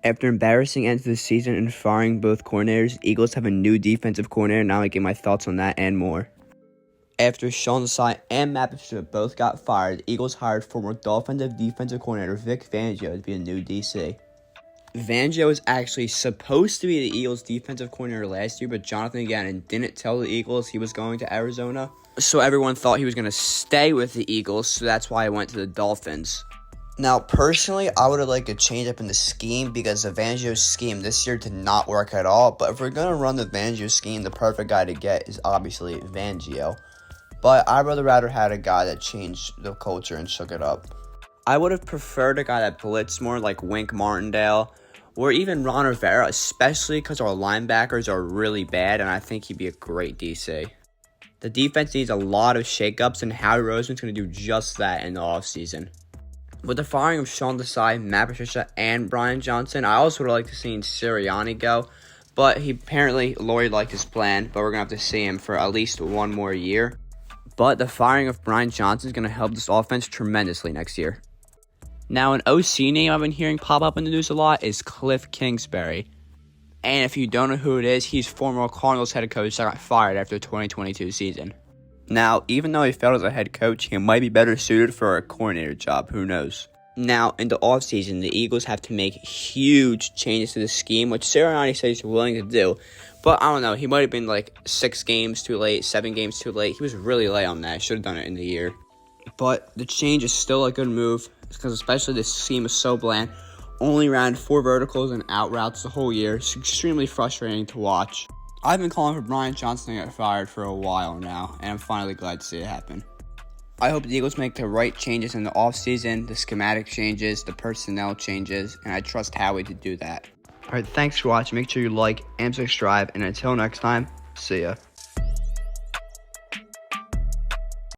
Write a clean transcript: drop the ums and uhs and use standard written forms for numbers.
After embarrassing end to the season and firing both coordinators, the Eagles have a new defensive coordinator. Now I give my thoughts on that and more. After Sean Desai and Matt Patricia both got fired, the Eagles hired former Dolphins defensive coordinator Vic Fangio to be the new DC. Fangio was actually supposed to be the Eagles' defensive coordinator last year, but Jonathan Gannon didn't tell the Eagles he was going to Arizona. So everyone thought he was going to stay with the Eagles, so that's why I went to the Dolphins. Now, personally, I would have liked a change up in the scheme because the Fangio scheme this year did not work at all. But if we're going to run the Fangio scheme, the perfect guy to get is obviously Fangio. But I'd rather had a guy that changed the culture and shook it up. I would have preferred a guy that blitzed more like Wink Martindale or even Ron Rivera, especially because our linebackers are really bad, and I think he'd be a great DC. The defense needs a lot of shakeups, and Howie Roseman's going to do just that in the offseason. With the firing of Sean Desai, Matt Patricia, and Brian Johnson, I also would have liked to see Sirianni go, but Lloyd liked his plan, but we're going to have to see him for at least one more year. But the firing of Brian Johnson is going to help this offense tremendously next year. Now, an OC name I've been hearing pop up in the news a lot is Cliff Kingsbury. And if you don't know who it is, he's former Cardinals head coach that got fired after the 2022 season. Now, even though he failed as a head coach, he might be better suited for a coordinator job, who knows. Now, in the offseason, the Eagles have to make huge changes to the scheme, which Sirianni says he's willing to do. But I don't know, he might have been like 6 games too late, 7 games too late. He was really late on that. Should have done it in the year. But the change is still a good move, because especially this scheme is so bland. Only ran 4 verticals and out routes the whole year. It's extremely frustrating to watch. I've been calling for Brian Johnson to get fired for a while now, and I'm finally glad to see it happen. I hope the Eagles make the right changes in the offseason, the schematic changes, the personnel changes, and I trust Howie to do that. Alright, thanks for watching. Make sure you like and subscribe, and until next time, see ya.